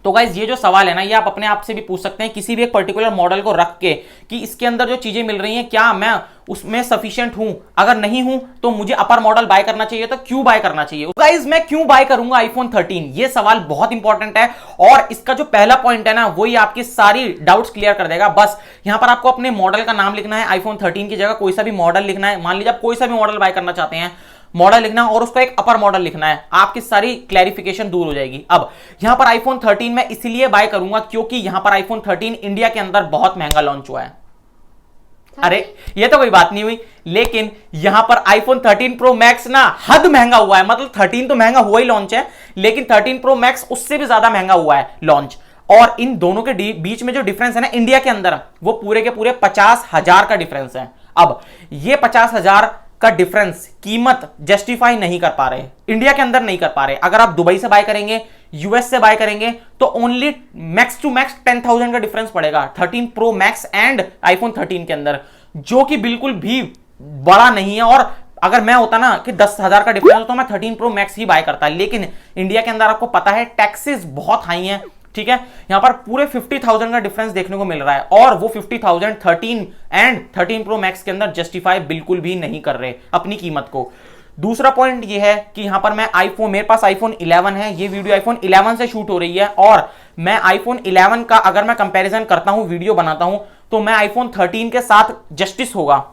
तो गाइज ये जो सवाल है ना, ये आप अपने आप से भी पूछ सकते हैं किसी भी एक पर्टिकुलर मॉडल को रख के कि इसके अंदर जो चीजें मिल रही हैं क्या मैं उसमें सफिशिएंट हूं, अगर नहीं हूं तो मुझे अपर मॉडल बाय करना चाहिए, तो क्यों बाय करना चाहिए। गाइज मैं क्यों बाय करूंगा आईफोन 13, ये सवाल बहुत इंपॉर्टेंट है और इसका जो पहला पॉइंट है ना वही आपकी सारी डाउट्स क्लियर कर देगा। बस यहां पर आपको अपने मॉडल का नाम लिखना है, आईफोन 13 की जगह कोई सा भी मॉडल लिखना है। मान लीजिए आप कोई सा भी मॉडल बाय करना चाहते हैं, मॉडल लिखना और उसका एक अपर मॉडल लिखना है, आपकी सारी क्लैरिफिकेशन दूर हो जाएगी। अब यहां पर आईफोन 13 मैं इसलिए बाय करूंगा क्योंकि यहां पर आईफोन 13 इंडिया के अंदर बहुत महंगा लॉन्च हुआ है। अरे ये तो कोई बात नहीं हुई, लेकिन यहां पर आईफोन 13 प्रो मैक्स ना हद महंगा हुआ है। मतलब 13 तो महंगा हुआ ही लॉन्च है, लेकिन 13 प्रो मैक्स उससे भी ज्यादा महंगा हुआ है लॉन्च। और इन दोनों के बीच में जो डिफरेंस है ना इंडिया के अंदर, वो पूरे के पूरे 50,000 का डिफरेंस है। अब ये 50,000 का डिफरेंस कीमत जस्टिफाई नहीं कर पा रहे, इंडिया के अंदर नहीं कर पा रहे। अगर आप दुबई से बाय करेंगे, यूएस से बाय करेंगे तो ओनली मैक्स टू मैक्स 10,000 का डिफरेंस पड़ेगा 13 प्रो मैक्स एंड आईफोन 13 के अंदर, जो कि बिल्कुल भी बड़ा नहीं है। और अगर मैं होता ना कि 10,000 का डिफरेंस होता तो मैं 13 प्रो मैक्स ही बाय करता, लेकिन इंडिया के अंदर आपको पता है टैक्सेस बहुत हाई हैं, ठीक है। यहां पर पूरे 50,000 का डिफरेंस देखने को मिल रहा है और वो 50,000 13 एंड 13 प्रो मैक्स के अंदर जस्टिफाई बिल्कुल भी नहीं कर रहे अपनी कीमत को। दूसरा पॉइंट ये है कि यहां पर मेरे पास आईफोन 11 है, ये वीडियो आईफोन 11 से शूट हो रही है और मैं आईफोन 11 का अगर मैं कंपैरिजन करता हूं, वीडियो बनाता हूं, तो मैं आईफोन 13 के साथ जस्टिस होगा।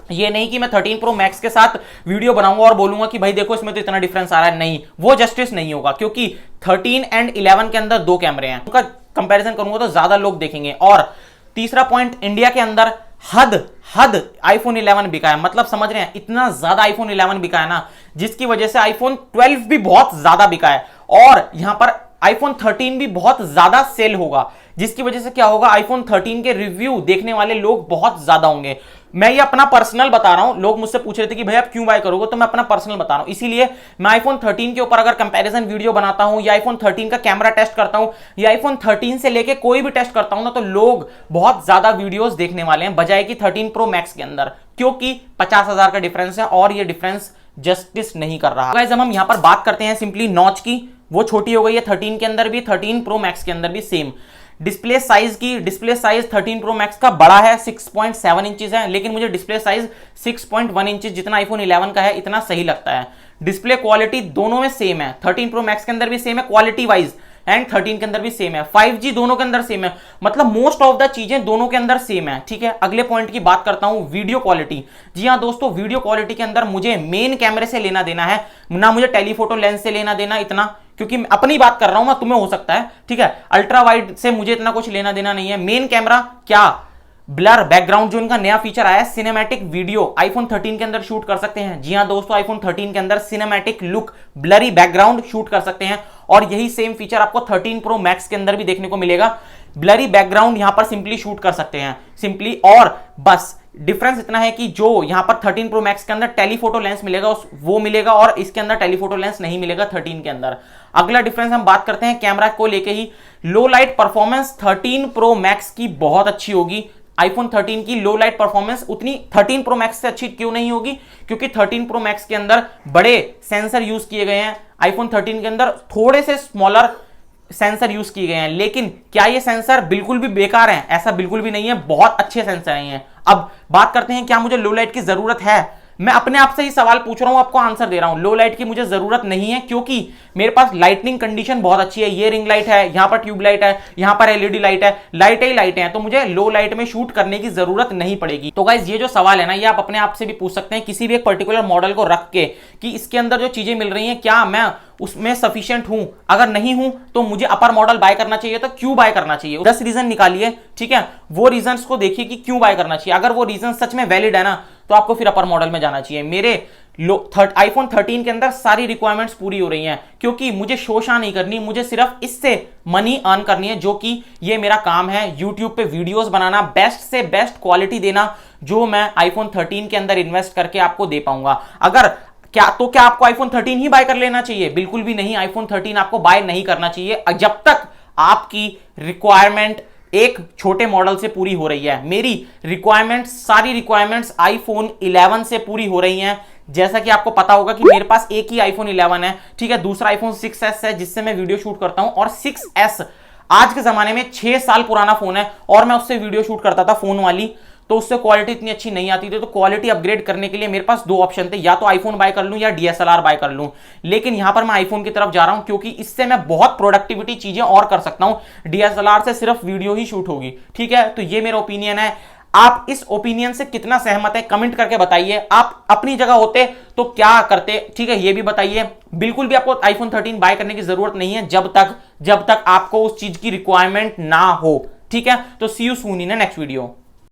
ये नहीं कि मैं 13 प्रो मैक्स के साथ वीडियो बनाऊंगा और बोलूंगा कि भाई देखो इसमें तो इतना डिफरेंस आ रहा है, नहीं, वो जस्टिस नहीं होगा क्योंकि 13 एंड 11 के अंदर दो कैमरे हैं, उनका कंपैरिजन करूंगा तो ज्यादा लोग देखेंगे। और तीसरा पॉइंट, इंडिया के अंदर हद आईफोन 11 बिका है, मतलब समझ रहे हैं इतना ज्यादा आईफोन 11 बिका है ना, जिसकी वजह से आईफोन 12 भी बहुत ज्यादा बिका है और यहां पर आईफोन 13 भी बहुत ज्यादा सेल होगा, जिसकी वजह से क्या होगा, आईफोन 13 के रिव्यू देखने वाले लोग बहुत ज्यादा होंगे। मैं ये अपना पर्सनल बता रहा हूं, लोग मुझसे पूछ रहे थे कि भाई आप क्यों बाय करोगे, तो मैं अपना पर्सनल बता रहा हूं। इसीलिए मैं आईफोन 13 के ऊपर अगर कंपैरिजन वीडियो बनाता हूं या आईफोन 13 का कैमरा टेस्ट करता हूं या आईफोन 13 से लेके कोई भी टेस्ट करता हूं ना, तो लोग बहुत ज्यादा वीडियोस देखने वाले हैं बजाय कि 13 प्रो मैक्स के अंदर, क्योंकि 50,000 का डिफरेंस है और ये डिफरेंस जस्टिस नहीं कर रहा। गाइस, जब हम यहां पर बात करते हैं सिंपली नॉच की, वो छोटी हो गई है 13 के अंदर भी, 13 प्रो मैक्स के अंदर भी सेम। डिस्प्ले साइज की, डिस्प्ले साइज 13 प्रो मैक्स का बड़ा है, 6.7 इंचेस है, लेकिन मुझे डिस्प्ले साइज 6.1 इंचेस जितना आईफोन 11 का है इतना सही लगता है। डिस्प्ले क्वालिटी दोनों में सेम है, 13 प्रो मैक्स के अंदर भी सेम है क्वालिटी वाइज एंड 13 के अंदर भी सेम है। 5G दोनों के अंदर सेम है, मतलब मोस्ट ऑफ द चीजें दोनों के अंदर सेम है, ठीक है। अगले पॉइंट की बात करता हूं, वीडियो क्वालिटी। जी हां दोस्तों, वीडियो क्वालिटी के अंदर मुझे मेन कैमरे से लेना देना है ना, मुझे टेलीफोटो लेंस से लेना देना इतना, क्योंकि अपनी बात कर रहा हूं मैं, तुम्हें हो सकता है, ठीक है। अल्ट्रा वाइड से मुझे इतना कुछ लेना देना नहीं है। मेन कैमरा क्या, ब्लर बैकग्राउंड जो इनका नया फीचर आया है, सिनेमैटिक वीडियो आईफोन 13 के अंदर शूट कर सकते हैं। जी हां दोस्तों, आईफोन 13 के अंदर cinematic look, blurry background shoot कर सकते हैं और यही सेम फीचर आपको 13 प्रो मैक्स के अंदर भी देखने को मिलेगा। ब्लरी बैकग्राउंड यहां पर सिंपली शूट कर सकते हैं सिंपली, और बस डिफरेंस इतना है कि जो यहां पर 13 प्रो मैक्स के अंदर टेलीफोटो लेंस मिलेगा वो मिलेगा और इसके अंदर टेलीफोटो लेंस नहीं मिलेगा 13 के अंदर। अगला डिफरेंस हम बात करते हैं कैमरा को लेके ही। Low light performance 13 pro max की बहुत अच्छी होगी। आईफोन 13 की लो लाइट परफॉर्मेंस उतनी 13 प्रो मैक्स से अच्छी क्यों नहीं होगी, क्योंकि 13 प्रो मैक्स के अंदर बड़े सेंसर यूज किए गए हैं, आईफोन 13 के अंदर थोड़े से स्मॉलर सेंसर यूज किए गए हैं। लेकिन क्या ये सेंसर बिल्कुल भी बेकार हैं? ऐसा बिल्कुल भी नहीं है, बहुत अच्छे सेंसर हैं। अब बात करते हैं क्या मुझे लो लाइट की जरूरत है। मैं अपने आप से ही सवाल पूछ रहा हूं, आपको आंसर दे रहा हूं। लो लाइट की मुझे जरूरत नहीं है क्योंकि मेरे पास लाइटनिंग कंडीशन बहुत अच्छी है। ये रिंग लाइट है, यहां पर ट्यूब लाइट है, यहां पर एलईडी लाइट है, लाइटें ही लाइटें हैं, तो मुझे लो लाइट में शूट करने की जरूरत नहीं पड़ेगी। तो गाइस, ये जो सवाल है ना, ये आप अपने आप से भी पूछ सकते हैं किसी भी एक पर्टिकुलर मॉडल को रख के कि इसके अंदर जो चीजें मिल रही हैं क्या मैं उसमें सफिशिएंट हूं, अगर नहीं हूं तो मुझे अपर मॉडल बाय करना चाहिए, तो क्यों बाय करना चाहिए। 10 रीजन निकालिए, ठीक है, वो रीजंस को देखिए कि क्यों बाय करना चाहिए। अगर वो रीजन सच में वैलिड है ना, तो आपको फिर अपर मॉडल में जाना चाहिए। मेरे आईफोन 13 के अंदर सारी रिक्वायरमेंट्स पूरी हो रही हैं क्योंकि मुझे शोशा नहीं करनी, मुझे सिर्फ इससे मनी अर्न करनी है, जो कि ये मेरा काम है। यूट्यूब पे वीडियोस बनाना, बेस्ट से बेस्ट क्वालिटी देना, जो मैं आईफोन 13 के अंदर इन्वेस्ट करके आपको दे पाऊंगा। अगर क्या आपको आईफोन 13 ही बाय कर लेना चाहिए? बिल्कुल भी नहीं, आईफोन 13 आपको बाय नहीं करना चाहिए जब तक आपकी रिक्वायरमेंट एक छोटे मॉडल से पूरी हो रही है। मेरी रिक्वायरमेंट्स, सारी रिक्वायरमेंट्स आईफोन 11 से पूरी हो रही हैं। जैसा कि आपको पता होगा कि मेरे पास एक ही आईफोन 11 है, ठीक है, दूसरा आईफोन 6s है जिससे मैं वीडियो शूट करता हूं, और 6s आज के जमाने में 6 साल पुराना फोन है और मैं उससे वीडियो शूट करता था फोन वाली, तो उससे क्वालिटी इतनी अच्छी नहीं आती थी। तो क्वालिटी अपग्रेड करने के लिए मेरे पास दो ऑप्शन थे, या तो आईफोन बाय कर लूं या डीएसएलआर बाय कर लूं। लेकिन यहां पर मैं आईफोन की तरफ जा रहा हूं क्योंकि इससे मैं बहुत प्रोडक्टिविटी चीजें और कर सकता हूं, डीएसएलआर से सिर्फ वीडियो ही शूट होगी। ठीक है, तो ये मेरा ओपिनियन है। आप इस ओपिनियन से कितना सहमत है कमेंट करके बताइए। आप अपनी जगह होते तो क्या करते, ठीक है, ये भी बताइए। बिल्कुल भी आपको आईफोन 13 बाय करने की जरूरत नहीं है जब तक आपको उस चीज की रिक्वायरमेंट ना हो। ठीक है, तो see you soon in next video.